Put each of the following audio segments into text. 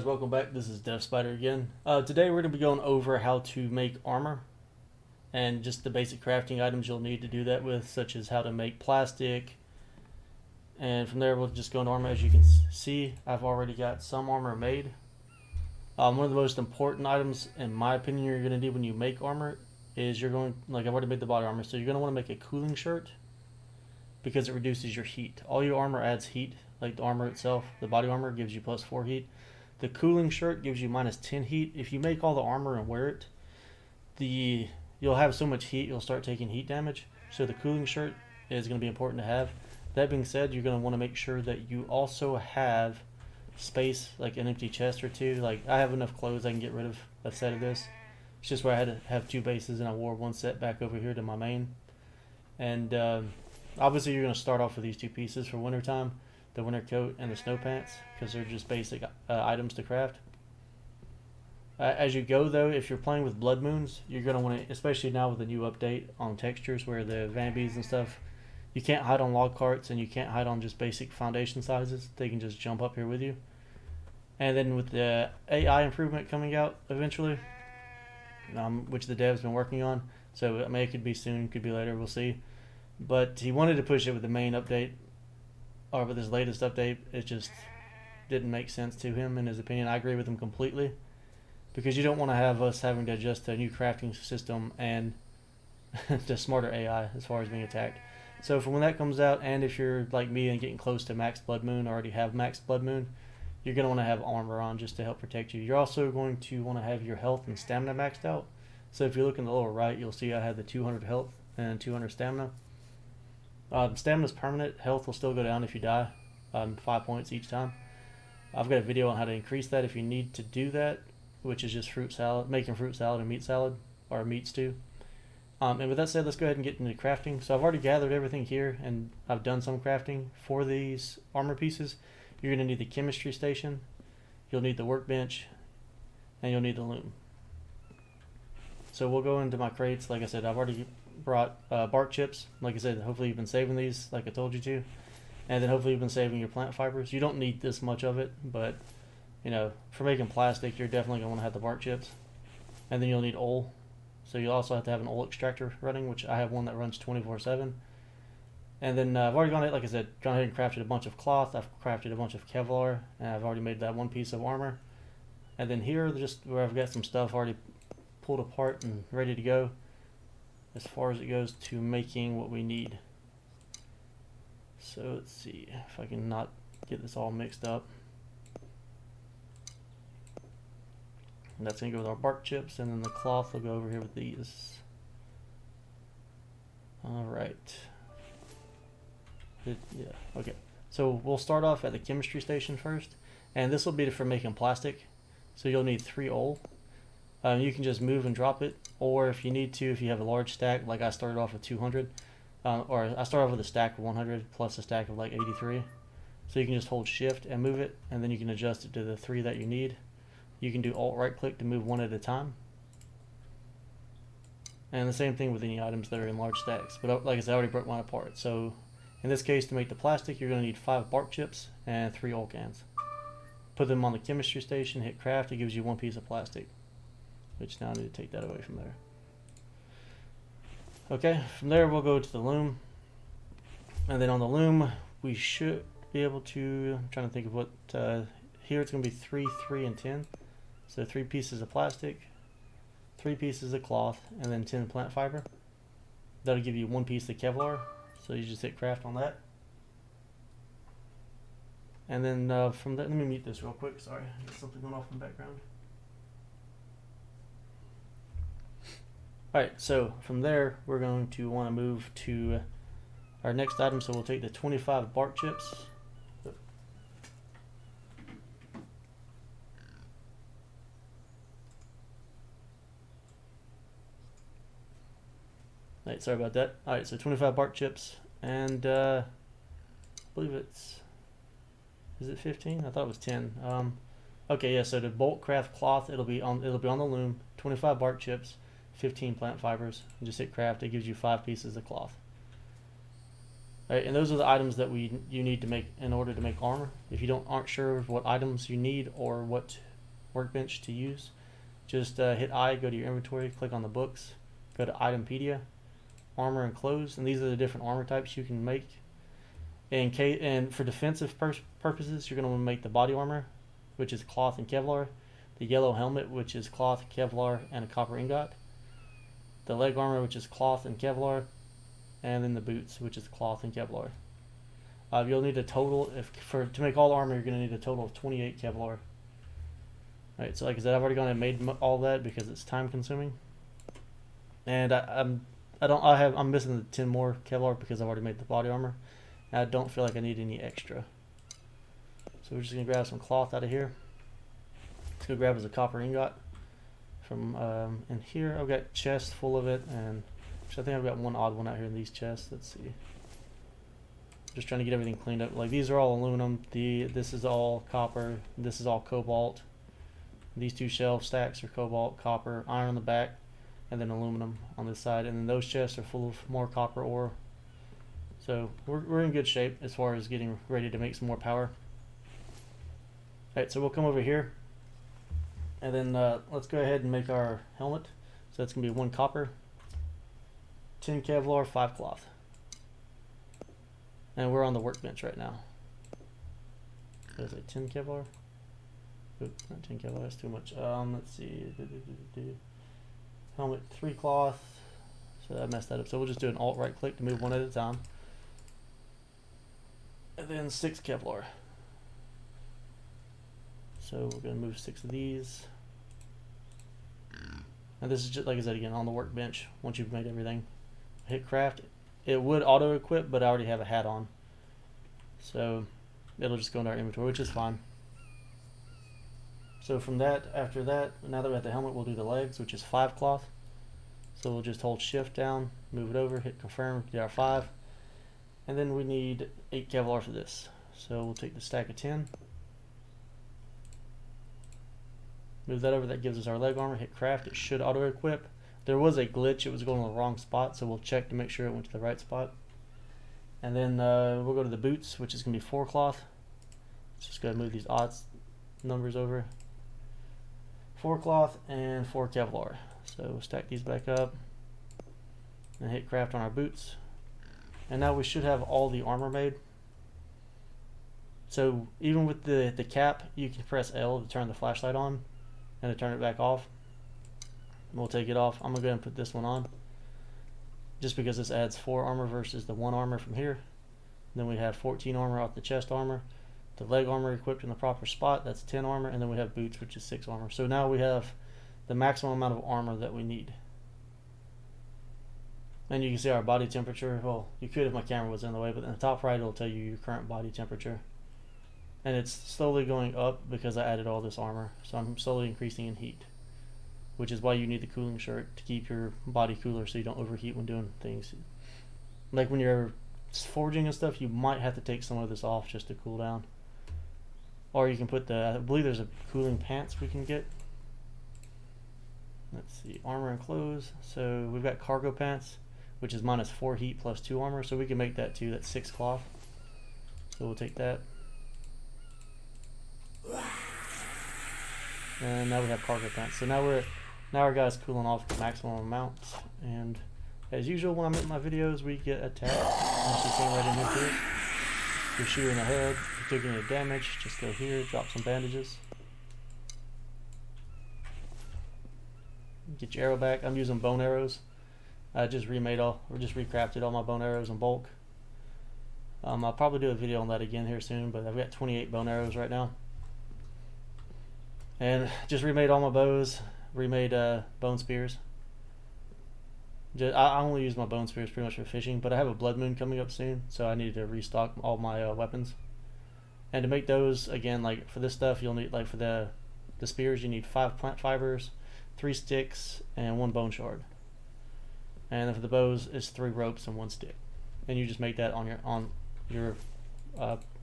guys, welcome back. This is Deftspider again. Today we're going to be going over how to make armor and just the basic crafting items you'll need to do that with, such as how to make plastic. And from there we'll just go into armor. As you can see, I've already got some armor made. One of the most important items, in my opinion, you're going to need when you make armor is I've already made the body armor, so you're going to want to make a cooling shirt because it reduces your heat. All your armor adds heat, like the armor itself. The body armor gives you +4 heat. The cooling shirt gives you -10 heat. If you make all the armor and wear it, you'll have so much heat you'll start taking heat damage. So the cooling shirt is going to be important to have. That being said, you're going to want to make sure that you also have space, like an empty chest or two. Like I have enough clothes I can get rid of a set of this. It's just where I had to have 2 bases and I wore one set back over here to my main. And obviously you're going to start off with these 2 pieces for wintertime, the winter coat and the snow pants, because they're just basic items to craft. As you go though, if you're playing with blood moons, you're going to want to, especially now with the new update on textures where the Vambies and stuff, you can't hide on log carts and you can't hide on just basic foundation sizes. They can just jump up here with you. And then with the AI improvement coming out eventually, which the dev's been working on, so I mean, it could be soon, could be later, we'll see. But he wanted to push it with the main update, or with his latest update. It just didn't make sense to him, in his opinion. I agree with him completely, because you don't want to have us having to adjust to a new crafting system and the smarter AI as far as being attacked. So for when that comes out, and if you're like me and getting close to max blood moon, already have max blood moon, you're going to want to have armor on just to help protect you. You're also going to want to have your health and stamina maxed out. So if you look in the lower right, you'll see I had the 200 health and 200 stamina. Stamina is permanent. Health will still go down if you die, 5 points each time. I've got a video on how to increase that if you need to do that, which is just fruit salad, making fruit salad and meat salad, or meat stew. And with that said, let's go ahead and get into crafting. So I've already gathered everything here, and I've done some crafting for these armor pieces. You're going to need the chemistry station, you'll need the workbench, and you'll need the loom. So we'll go into my crates. Like I said, I've already brought bark chips. Like I said, hopefully you've been saving these like I told you to. And then hopefully you've been saving your plant fibers. You don't need this much of it, but you know, for making plastic, you're definitely going to want to have the bark chips. And then you'll need oil. So you'll also have to have an oil extractor running, which I have one that runs 24/7. And then I've already gone ahead, like I said, gone ahead and crafted a bunch of cloth. I've crafted a bunch of Kevlar, and I've already made that 1 piece of armor. And then here, just where I've got some stuff already pulled apart and ready to go, as far as it goes to making what we need. So let's see if I can not get this all mixed up. And that's going to go with our bark chips, and then the cloth will go over here with these. Alright. Yeah, okay. So we'll start off at the chemistry station first, and this will be for making plastic. So you'll need 3 oil. You can just move and drop it, or if you need to, if you have a large stack, like I started off with 200, or I started off with a stack of 100 plus a stack of like 83. So you can just hold shift and move it, and then you can adjust it to the 3 that you need. You can do alt right click to move 1 at a time. And the same thing with any items that are in large stacks. But like I said, I already broke mine apart. So in this case, to make the plastic, you're going to need 5 bark chips and 3 oil cans. Put them on the chemistry station, hit craft, it gives you 1 piece of plastic. Which now I need to take that away from there. Okay, from there we'll go to the loom. And then on the loom, we should be able to, I'm trying to think of what, here it's going to be 3, 3, and 10. So 3 pieces of plastic, 3 pieces of cloth, and then 10 plant fiber. That'll give you 1 piece of Kevlar. So you just hit craft on that. And then from that, let me mute this real quick. Sorry, there's something going off in the background. Alright, so from there, we're going to want to move to our next item. So we'll take the 25 bark chips. Alright, sorry about that. Alright, so 25 bark chips, and I believe it's, is it 15? I thought it was 10. Okay, yeah, so the bulk craft cloth, it'll be on the loom, 25 bark chips, 15 plant fibers, and just hit craft. It gives you 5 pieces of cloth. Alright, and those are the items that you need to make in order to make armor. If you aren't sure of what items you need or what workbench to use. Just hit I, go to your inventory, click on the books, go to Itempedia, armor and clothes, and these are the different armor types you can make. And for defensive purposes, you're going to want to make the body armor, which is cloth and Kevlar, the yellow helmet, which is cloth, Kevlar, and a copper ingot, the leg armor, which is cloth and Kevlar, and then the boots, which is cloth and Kevlar. You'll need a total, to make all armor, you're going to need a total of 28 Kevlar. Alright, so like I said, I've already gone and made all that because it's time consuming. And I'm missing the 10 more Kevlar because I've already made the body armor. And I don't feel like I need any extra. So we're just going to grab some cloth out of here. Let's go grab us a copper ingot from in here. I've got chests full of it, and I think I've got one odd one out here in these chests. Let's see. Just trying to get everything cleaned up. Like, these are all aluminum. This is all copper. This is all cobalt. These two shelf stacks are cobalt, copper, iron on the back, and then aluminum on this side. And then those chests are full of more copper ore. So we're in good shape as far as getting ready to make some more power. Alright, so we'll come over here. And then let's go ahead and make our helmet. So that's going to be 1 copper, 10 Kevlar, 5 cloth. And we're on the workbench right now. What is it, 10 Kevlar? Oops, not 10 Kevlar, that's too much. Let's see. Helmet, 3 cloth. So I messed that up. So we'll just do an alt right click to move one at a time. And then 6 Kevlar. So we're going to move 6 of these. And this is just, like I said again, on the workbench. Once you've made everything, hit craft. It would auto equip, but I already have a hat on. So it'll just go into our inventory, which is fine. So from that, after that, now that we have the helmet, we'll do the legs, which is 5 cloth. So we'll just hold shift down, move it over, hit confirm, get our 5. And then we need 8 Kevlar for this. So we'll take the stack of 10. Move that over, that gives us our leg armor, hit craft, it should auto equip. There was a glitch, it was going to the wrong spot, so we'll check to make sure it went to the right spot. And then we'll go to the boots, which is going to be 4 cloth. Let's just go ahead and move these odd numbers over. 4 cloth and 4 Kevlar. So we'll stack these back up and hit craft on our boots. And now we should have all the armor made. So even with the cap, you can press L to turn the flashlight on and to turn it back off. We'll take it off. I'm going to go ahead and put this one on, just because this adds 4 armor versus the 1 armor from here. Then we have 14 armor off the chest armor. The leg armor equipped in the proper spot, that's 10 armor. And then we have boots, which is 6 armor. So now we have the maximum amount of armor that we need. And you can see our body temperature. Well, you could if my camera was in the way, but in the top right it'll tell you your current body temperature. And it's slowly going up because I added all this armor. So I'm slowly increasing in heat, which is why you need the cooling shirt, to keep your body cooler so you don't overheat when doing things. Like when you're forging and stuff, you might have to take some of this off just to cool down. Or you can put I believe there's a cooling pants we can get. Let's see, armor and clothes. So we've got cargo pants, which is -4 heat plus 2 armor. So we can make that too, that's 6 cloth. So we'll take that. And now we have cargo pants. So now our guy's cooling off the maximum amount. And as usual, when I make my videos, we get attacked. Once you came right into it, you shoot in the head. If you took any damage, just go here, drop some bandages. Get your arrow back. I'm using bone arrows. I just recrafted all my bone arrows in bulk. I'll probably do a video on that again here soon, but I've got 28 bone arrows right now. And just remade all my bows, remade bone spears. I only use my bone spears pretty much for fishing, but I have a blood moon coming up soon, so I need to restock all my weapons. And to make those, again, like for this stuff, you'll need, like for the spears, you need 5 plant fibers, 3 sticks, and 1 bone shard. And then for the bows, it's 3 ropes and 1 stick. And you just make that on your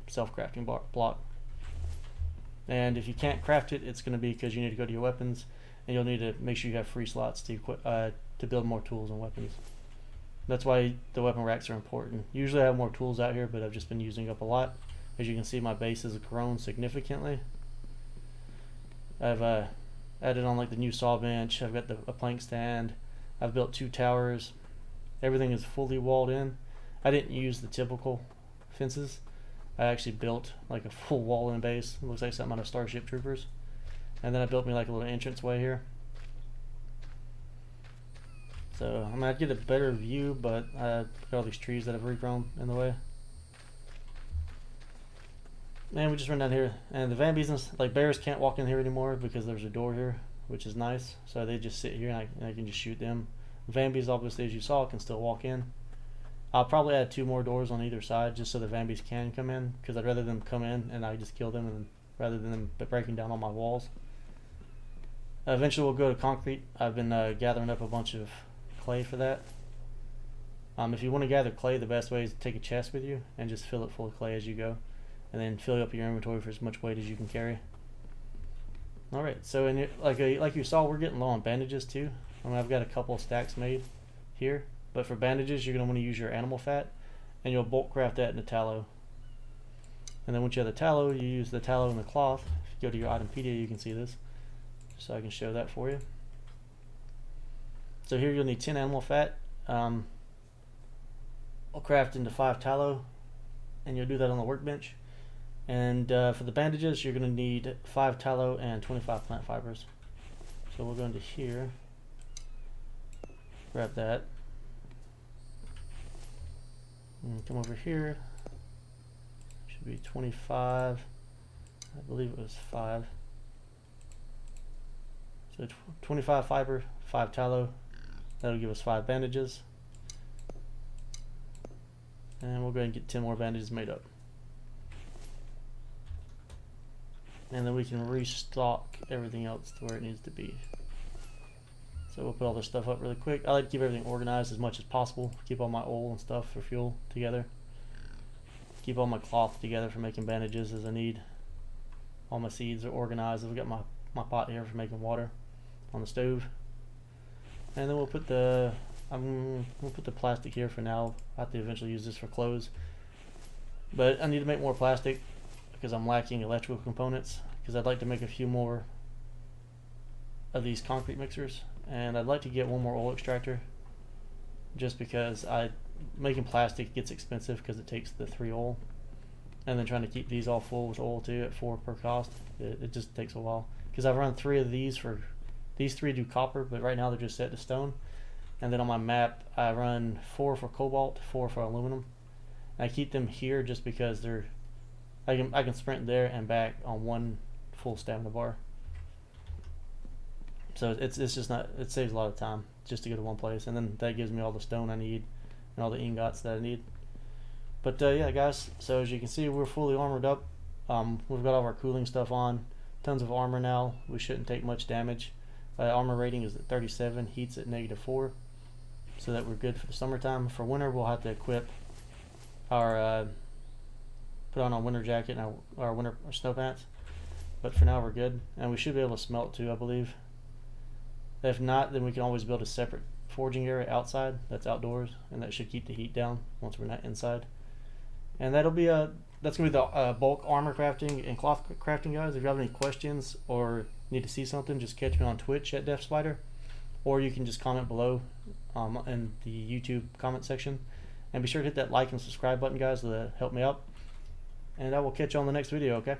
self-crafting block. And if you can't craft it, it's going to be because you need to go to your weapons, and you'll need to make sure you have free slots to build more tools and weapons. That's why the weapon racks are important. Usually I have more tools out here, but I've just been using up a lot. As you can see, my base has grown significantly. I've added on like the new saw bench. I've got a plank stand. I've built 2 towers. Everything is fully walled in. I didn't use the typical fences. I actually built like a full wall in base. It looks like something out of Starship Troopers. And then I built me like a little entrance way here. So I mean, I'd get a better view, but I got all these trees that have regrown in the way. And we just run down here, and the Vambies, like bears, can't walk in here anymore because there's a door here, which is nice. So they just sit here, and I can just shoot them. Vambies, obviously, as you saw, can still walk in. I'll probably add 2 more doors on either side just so the Vambies can come in, because I'd rather them come in and I just kill them rather than them breaking down all my walls. Eventually we'll go to concrete. I've been gathering up a bunch of clay for that. If you want to gather clay, the best way is to take a chest with you and just fill it full of clay as you go, and then fill up your inventory for as much weight as you can carry. Alright, so like you saw, we're getting low on bandages too. I mean, I've got a couple of stacks made here, but for bandages you're going to want to use your animal fat, and you'll bulk craft that into tallow. And then once you have the tallow, you use the tallow and the cloth. If you go to your itempedia, you can see this, so I can show that for you. So here you'll need 10 animal fat. I'll craft into 5 tallow, and you'll do that on the workbench. And for the bandages, you're going to need 5 tallow and 25 plant fibers. So we'll go into here, grab that, and come over here. Should be 25. I believe it was 5. So 25 fiber, 5 tallow. That'll give us 5 bandages. And we'll go ahead and get 10 more bandages made up. And then we can restock everything else to where it needs to be. So we'll put all this stuff up really quick. I like to keep everything organized as much as possible. Keep all my oil and stuff for fuel together. Keep all my cloth together for making bandages as I need. All my seeds are organized. I've got my pot here for making water on the stove. And then we'll put the plastic here for now. I have to eventually use this for clothes, but I need to make more plastic because I'm lacking electrical components, because I'd like to make a few more of these concrete mixers, and I'd like to get one more oil extractor, just because making plastic gets expensive because it takes the 3 oil, and then trying to keep these all full with oil too at 4 per cost, it just takes a while, because I've run 3 of these. For these 3 do copper, but right now they're just set to stone. And then on my map I run 4 for cobalt, 4 for aluminum. And I keep them here just because I can sprint there and back on 1 full stamina bar. So it's just not, it saves a lot of time just to go to one place, and then that gives me all the stone I need and all the ingots that I need. But yeah guys, so as you can see, we're fully armored up. We've got all of our cooling stuff on, tons of armor now. We shouldn't take much damage. Armor rating is at 37, heat's at -4, so that we're good for the summertime. For winter, we'll have to equip our put on our winter jacket and our winter snow pants, but for now we're good, and we should be able to smelt too, I believe. If not, then we can always build a separate forging area outside that's outdoors, and that should keep the heat down once we're not inside. And that'll be that's gonna be the bulk armor crafting and cloth crafting, guys. If you have any questions or need to see something, just catch me on Twitch at Deftspider, or you can just comment below in the YouTube comment section. And be sure to hit that like and subscribe button, guys, to help me out. And I will catch you on the next video, okay?